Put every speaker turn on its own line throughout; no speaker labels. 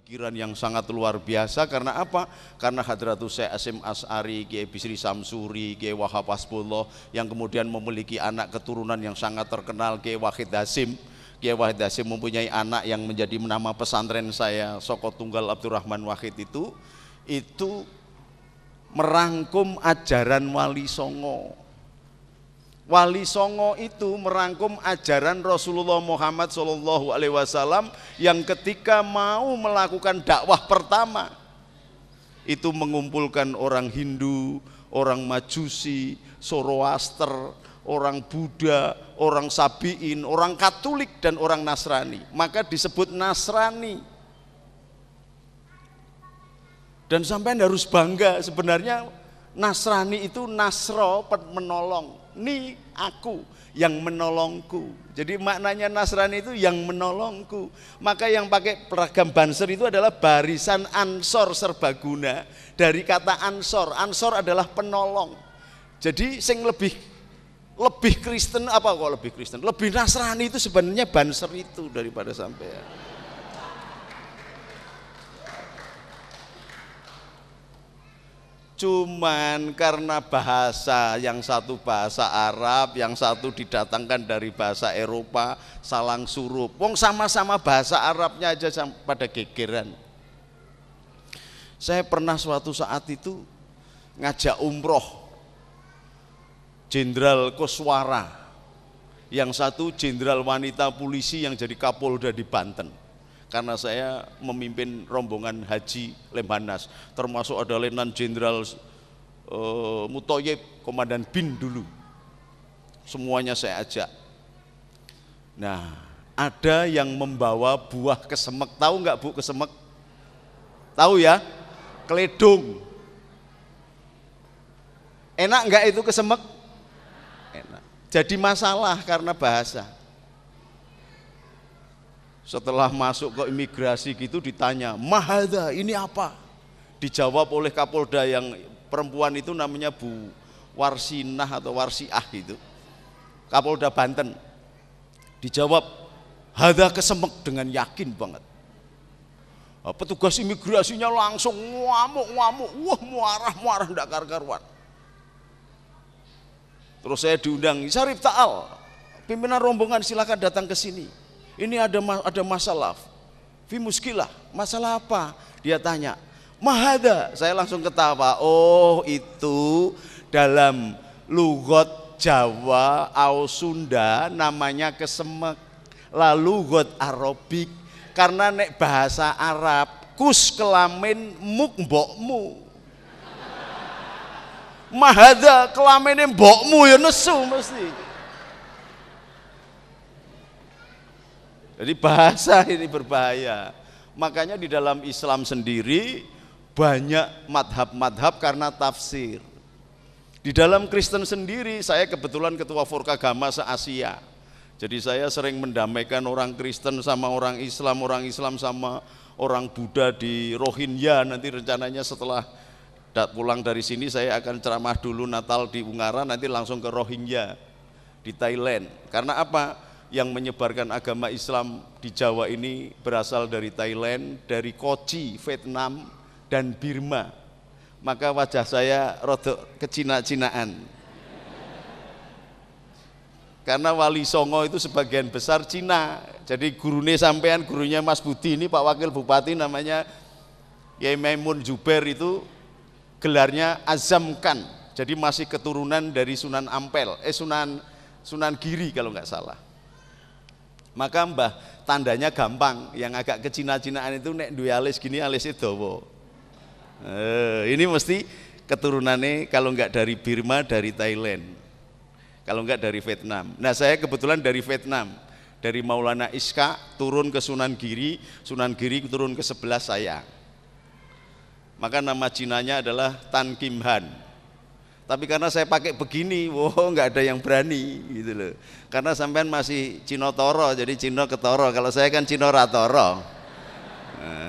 pemikiran yang sangat luar biasa. Karena apa? Karena Hadratus Syekh Hasyim Asy'ari, Kiai Bisri Samsuri, Kiai Wahab Hasbullah, yang kemudian memiliki anak keturunan yang sangat terkenal, Kiai Wahid Hasyim. Kiai Wahid Hasyim mempunyai anak yang menjadi nama pesantren saya, Soko Tunggal Abdurrahman Wahid, itu merangkum ajaran Wali Songo. Wali Songo itu merangkum ajaran Rasulullah Muhammad SAW yang ketika mau melakukan dakwah pertama itu mengumpulkan orang Hindu, orang Majusi, Zoroaster, orang Buddha, orang Sabi'in, orang Katolik dan orang Nasrani. Maka disebut Nasrani. Dan sampean harus bangga, sebenarnya Nasrani itu Nasro, menolong. Ni aku yang menolongku. Jadi maknanya Nasrani itu yang menolongku. Maka yang pakai seragam Banser itu adalah barisan Ansor Serbaguna. Dari kata Ansor, Ansor adalah penolong. Jadi sing lebih Kristen, apa kok lebih Kristen? Lebih Nasrani itu sebenarnya Banser itu daripada sampean. Cuman karena bahasa, yang satu bahasa Arab, yang satu didatangkan dari bahasa Eropa, salang surup. Wong sama-sama bahasa Arabnya aja pada gegeran. Saya pernah suatu saat itu ngajak umroh Jenderal Koswara, yang satu jenderal wanita polisi yang jadi Kapolda di Banten. Karena saya memimpin rombongan haji Lemhanas, termasuk ada Letnan Jenderal Mutoyib, Komandan BIN dulu. Semuanya saya ajak. Nah, ada yang membawa buah kesemek. Tahu nggak Bu kesemek? Tahu ya? Keledung. Enak nggak itu kesemek? Enak. Jadi masalah karena bahasa. Setelah masuk ke imigrasi gitu ditanya, "Mahada, ini apa?" Dijawab oleh Kapolda yang perempuan itu, namanya Bu Warsinah atau Warsiah gitu, Kapolda Banten. Dijawab, "Hada kesemek," dengan yakin banget. Petugas imigrasinya langsung ngamuk-ngamuk, wah muarah ndak karuan. Terus saya diundang, "Syarif Ta'al, pimpinan rombongan silakan datang ke sini. Ini ada masalah, fi muskilah." "Masalah apa?" dia tanya. "Mahada." Saya langsung ketawa. Oh, itu dalam lugot Jawa au Sunda namanya kesemek. Lalu lugot Arabik, karena nek bahasa Arab kus kelamin muk mbokmu. Mahada kelamine mbokmu ya nesu mesti. Jadi bahasa ini berbahaya. Makanya di dalam Islam sendiri banyak madhab-madhab karena tafsir. Di dalam Kristen sendiri, saya kebetulan ketua Forkagama se-Asia. Jadi saya sering mendamaikan orang Kristen sama orang Islam sama orang Buddha di Rohingya. Nanti rencananya setelah pulang dari sini saya akan ceramah dulu Natal di Ungaran, nanti langsung ke Rohingya di Thailand. Karena apa? Yang menyebarkan agama Islam di Jawa ini berasal dari Thailand, dari Kochi, Vietnam, dan Burma. Maka wajah saya rodok kecina-cinaan. Karena Wali Songo itu sebagian besar Cina. Jadi gurunya sampean, gurunya Mas Budi ini, Pak Wakil Bupati, namanya Yai Maimun Juber, itu gelarnya Azam Khan. Jadi masih keturunan dari Sunan Ampel, Sunan Giri kalau nggak salah. Maka mbah tandanya gampang, yang agak kecina-cinaan itu nek duwe alis gini alisnya dawa. Ini mesti keturunannya kalau enggak dari Burma, dari Thailand, kalau enggak dari Vietnam. Nah saya kebetulan dari Vietnam, dari Maulana Iska turun ke Sunan Giri turun ke sebelah saya. Maka nama Cinanya adalah Tan Kim Han. Tapi karena saya pakai begini, nggak ada yang berani gitu loh. Karena sampean masih Cino Toro, jadi Cino ketoro. Kalau saya kan Cino Ratoro,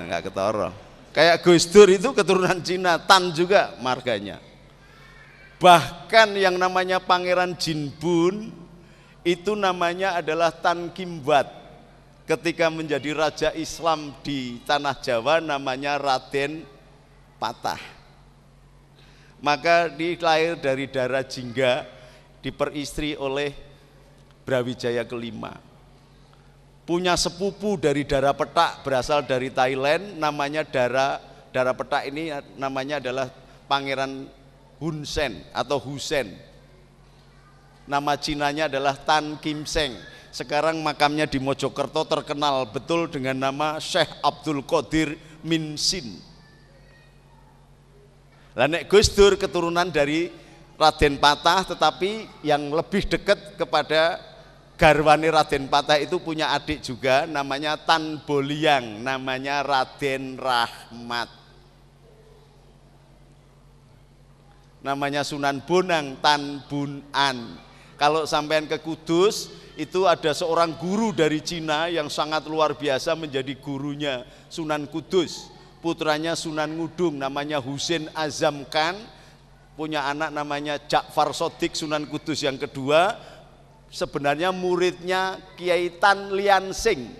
nggak ketoro. Kayak Gus Dur itu keturunan Cina, Tan juga marganya. Bahkan yang namanya Pangeran Jinbun itu namanya adalah Tan Kim Wat. ketika menjadi raja Islam di tanah Jawa namanya Raden Patah. Maka dia lahir dari darah Jingga, diperistri oleh Brawijaya kelima. Punya sepupu dari darah Petak berasal dari Thailand, namanya darah Petak ini namanya adalah Pangeran Hun Sen atau Husen. Nama Cinanya adalah Tan Kim Seng. Sekarang makamnya di Mojokerto terkenal betul dengan nama Syekh Abdul Qadir Min Sin. Lah nek Gus Dur keturunan dari Raden Patah, tetapi yang lebih dekat kepada garwane Raden Patah itu punya adik juga namanya Tan Boliang, namanya Raden Rahmat. Namanya Sunan Bonang Tan Bunan. Kalau sampean ke Kudus, itu ada seorang guru dari Cina yang sangat luar biasa menjadi gurunya Sunan Kudus. Putranya Sunan Ngudung namanya Husin Azam Khan, punya anak namanya Ja'far Sodik Sunan Kudus yang kedua. Sebenarnya muridnya Kiai Tan Lian Sing,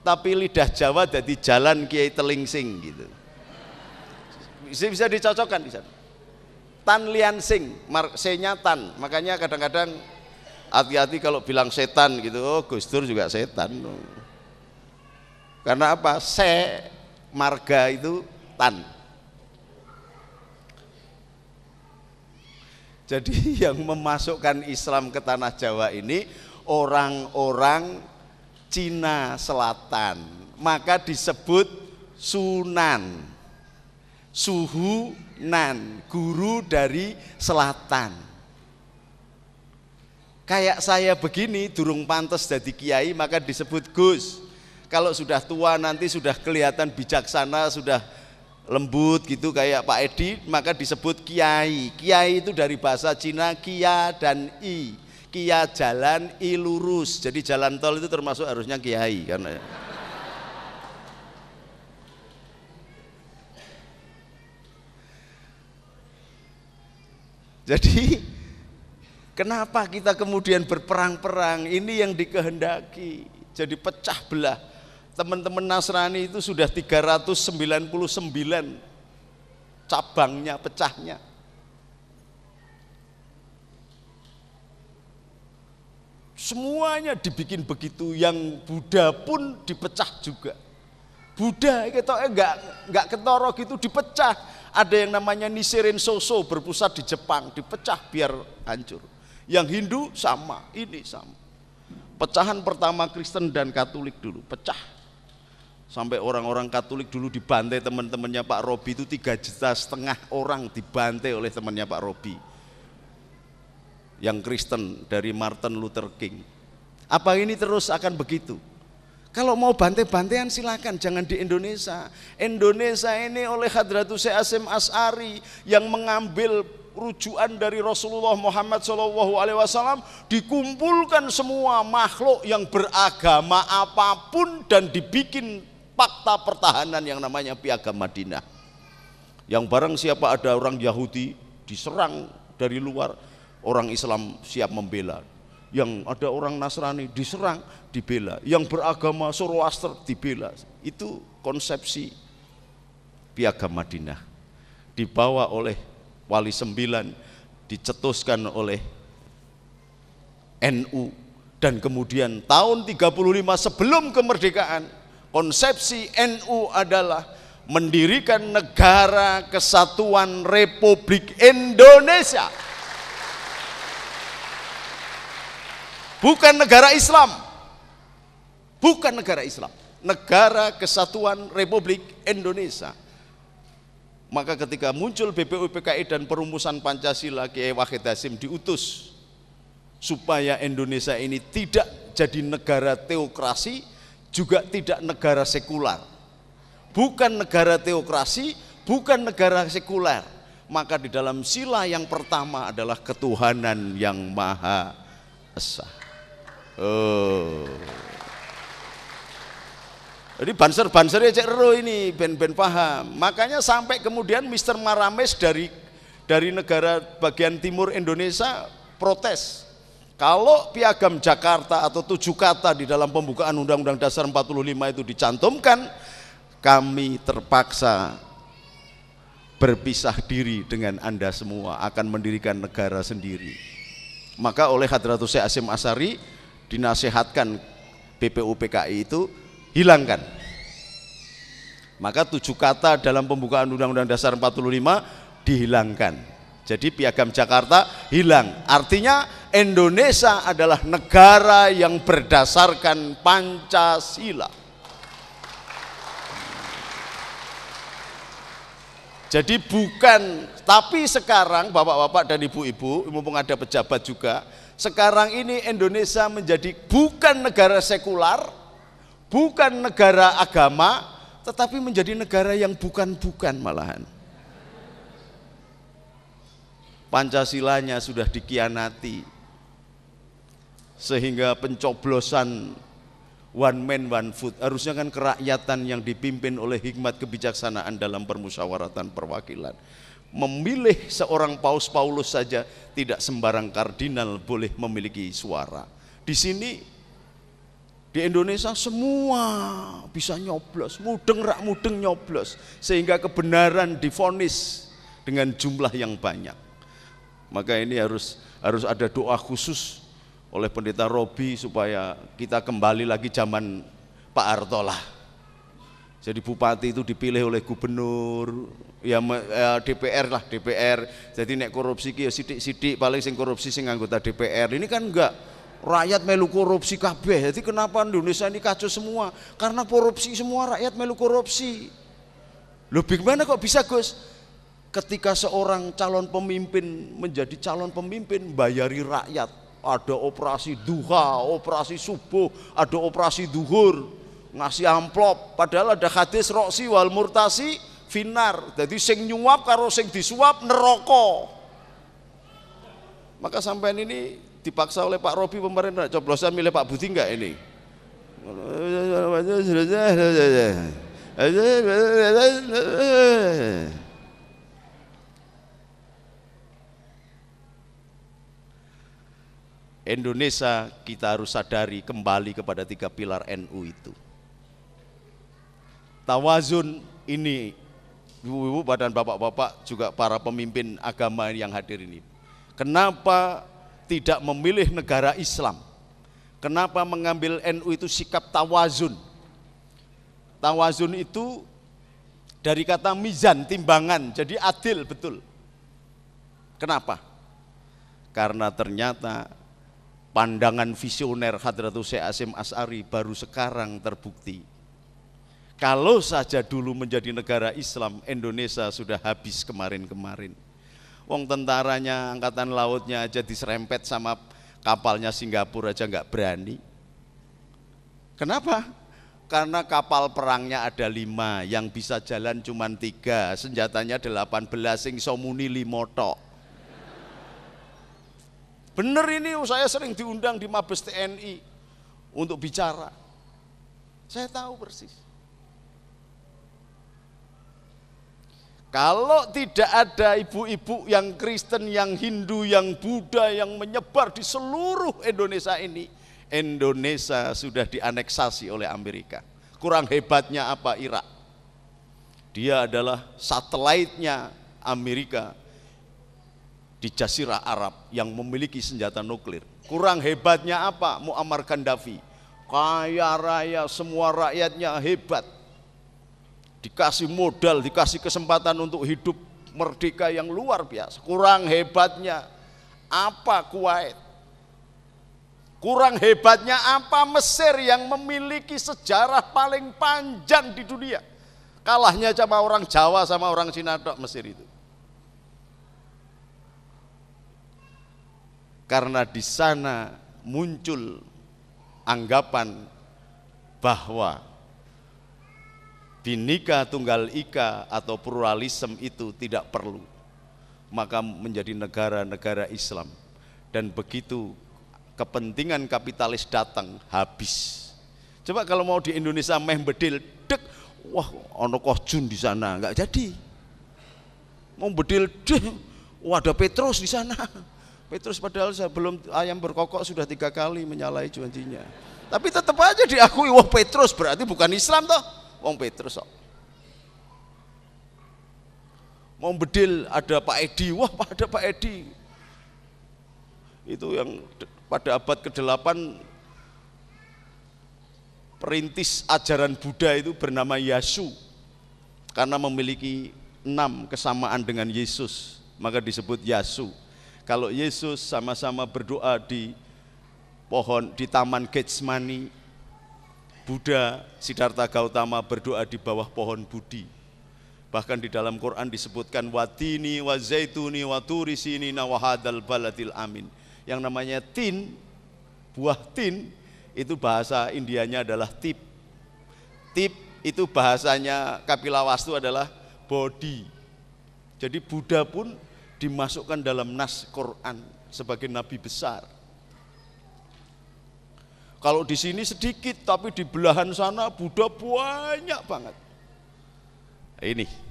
tapi lidah Jawa jadi Jalan Kiai Telingsing gitu. Bisa dicocokkan di sana. Tan Lian Sing, C-nya Tan, makanya kadang-kadang hati-hati kalau bilang setan gitu. Oh, Gus Dur juga setan. Karena apa? Marga itu Tan. Jadi yang memasukkan Islam ke tanah Jawa ini orang-orang Cina Selatan, maka disebut Sunan. Suhunan, guru dari selatan. Kayak saya begini durung pantas jadi kiai, maka disebut Gus. Kalau sudah tua nanti sudah kelihatan bijaksana, sudah lembut gitu kayak Pak Edi, maka disebut kiai. Kiai itu dari bahasa Cina kia dan i. Kia jalan, i lurus. Jadi jalan tol itu termasuk harusnya kiai karena jadi kenapa kita kemudian berperang-perang? Ini yang dikehendaki. Jadi pecah belah. Teman-teman Nasrani itu sudah 399 cabangnya, pecahnya. Semuanya dibikin begitu. Yang Buddha pun dipecah juga. Buddha enggak ketoro gitu, dipecah. Ada yang namanya Nichiren Shosho berpusat di Jepang, dipecah biar hancur. Yang Hindu sama, ini sama. Pecahan pertama Kristen dan Katolik dulu, pecah. Sampai orang-orang Katolik dulu dibantai teman-temannya Pak Robi, itu 3,5 juta orang dibantai oleh temannya Pak Robi. Yang Kristen dari Martin Luther King. Apa ini terus akan begitu? Kalau mau bantai-bantaian silakan, jangan di Indonesia. Indonesia ini oleh Hadratus Syekh Hasyim Asy'ari yang mengambil rujukan dari Rasulullah Muhammad SAW, dikumpulkan semua makhluk yang beragama apapun dan dibikin fakta pertahanan yang namanya Piagam Madinah. Yang barang siapa ada orang Yahudi diserang dari luar, orang Islam siap membela. Yang ada orang Nasrani diserang, dibela. Yang beragama Zoroaster dibela. Itu konsepsi Piagam Madinah. Dibawa oleh Wali Sembilan, dicetuskan oleh NU, dan kemudian tahun 35 sebelum kemerdekaan, konsepsi NU adalah mendirikan Negara Kesatuan Republik Indonesia. Bukan negara Islam, bukan negara Islam, Negara Kesatuan Republik Indonesia. Maka ketika muncul BPUPKI dan perumusan Pancasila, Kiai Wahid Hasyim diutus supaya Indonesia ini tidak jadi negara teokrasi, juga tidak negara sekular. Bukan negara teokrasi, bukan negara sekuler. Maka di dalam sila yang pertama adalah ketuhanan yang Maha Esa. Jadi banser-bansernya cek ero ini ben paham. Makanya sampai kemudian Mr. Marames dari negara bagian timur Indonesia protes. Kalau Piagam Jakarta atau 7 kata di dalam pembukaan Undang-Undang Dasar 45 itu dicantumkan, kami terpaksa berpisah diri dengan Anda semua, akan mendirikan negara sendiri. Maka oleh Hadratus Syekh Hasyim Asy'ari dinasihatkan BPUPKI itu hilangkan. Maka 7 kata dalam pembukaan Undang-Undang Dasar 45 dihilangkan. Jadi Piagam Jakarta hilang. Artinya Indonesia adalah negara yang berdasarkan Pancasila. Jadi bukan, tapi sekarang bapak-bapak dan ibu-ibu, mumpung ada pejabat juga, sekarang ini Indonesia menjadi bukan negara sekular, bukan negara agama, tetapi menjadi negara yang bukan-bukan malahan. Pancasilanya sudah dikhianati, sehingga pencoblosan one man one vote, harusnya kan kerakyatan yang dipimpin oleh hikmat kebijaksanaan dalam permusyawaratan perwakilan. Memilih seorang Paus Paulus saja tidak sembarang kardinal boleh memiliki suara. Di sini di Indonesia semua bisa nyoblos, mudeng rak mudeng nyoblos, sehingga kebenaran divonis dengan jumlah yang banyak. Maka ini harus ada doa khusus oleh Pendeta Robi supaya kita kembali lagi zaman Pak Harto lah. Jadi bupati itu dipilih oleh gubernur, ya DPR lah, DPR. Jadi nek korupsi ki ya sidik-sidik, paling sing korupsi sing anggota DPR. Ini kan enggak, rakyat melu korupsi kabeh. Jadi kenapa Indonesia ini kacau semua? Karena korupsi semua, rakyat melu korupsi. Loh bagaimana kok bisa, Gus? Ketika seorang calon pemimpin menjadi calon pemimpin, bayari rakyat. Ada operasi duha, operasi subuh, ada operasi duhur, ngasih amplop. Padahal ada hadis roksi wal murtasi finar. Jadi sing nyuap karo sing disuap neraka. Maka sampean ini dipaksa oleh Pak Robi pemerintah coblosan milih Pak Budi enggak ini? Indonesia kita harus sadari kembali kepada 3 pilar NU itu. Tawazun ini, ibu-ibu dan bapak-bapak juga para pemimpin agama yang hadir ini. Kenapa tidak memilih negara Islam? Kenapa mengambil NU itu sikap tawazun? Tawazun itu dari kata mizan, timbangan, jadi adil betul. Kenapa? Karena ternyata pandangan visioner Hadratus Syekh Hasyim Asy'ari baru sekarang terbukti. Kalau saja dulu menjadi negara Islam, Indonesia sudah habis kemarin-kemarin. Wong tentaranya, angkatan lautnya aja diserempet sama kapalnya Singapura aja nggak berani. Kenapa? Karena kapal perangnya ada 5, yang bisa jalan cuma 3, senjatanya 18, sing somuni 5 tok. Bener ini, saya sering diundang di Mabes TNI untuk bicara. Saya tahu persis. Kalau tidak ada ibu-ibu yang Kristen, yang Hindu, yang Buddha yang menyebar di seluruh Indonesia ini, Indonesia sudah dianeksasi oleh Amerika. Kurang hebatnya apa Irak? Dia adalah satelitnya Amerika di Jazirah Arab yang memiliki senjata nuklir. Kurang hebatnya apa Muammar Gaddafi? Kaya raya, semua rakyatnya hebat, dikasih modal, dikasih kesempatan untuk hidup merdeka yang luar biasa. Kurang hebatnya apa Kuwait? Kurang hebatnya apa Mesir yang memiliki sejarah paling panjang di dunia? Kalahnya sama orang Jawa sama orang Cina tok Mesir itu. Karena di sana muncul anggapan bahwa Bhinneka Tunggal Ika atau pluralisme itu tidak perlu, maka menjadi negara-negara Islam. Dan begitu kepentingan kapitalis datang, habis. Coba kalau mau di Indonesia meh bedil, dek, wah ono Kohjun di sana, nggak jadi. Mau bedil, dek, wah ada Petrus di sana. Petrus padahal sebelum ayam berkokok sudah 3 kali menyalahi janjinya. Tapi tetap aja diakui, wah Petrus berarti bukan Islam toh, wong Petrus kok. Mau bedil ada Pak Edi, wah ada Pak Edi. Itu yang pada abad ke-8 perintis ajaran Buddha itu bernama Yasu. Karena memiliki 6 kesamaan dengan Yesus, maka disebut Yasu. Kalau Yesus sama-sama berdoa di pohon di Taman Getsemani, Buddha Siddhartha Gautama berdoa di bawah pohon Budi. Bahkan di dalam Quran disebutkan watini wa zaituni wa turi sinina wa hadzal baladil amin. Yang namanya tin, buah tin itu bahasa Indianya adalah tip. Tip itu bahasanya Kapilawastu adalah body. Jadi Buddha pun dimasukkan dalam nas Quran sebagai nabi besar. Kalau di sini sedikit, tapi di belahan sana Buddha banyak banget. Ini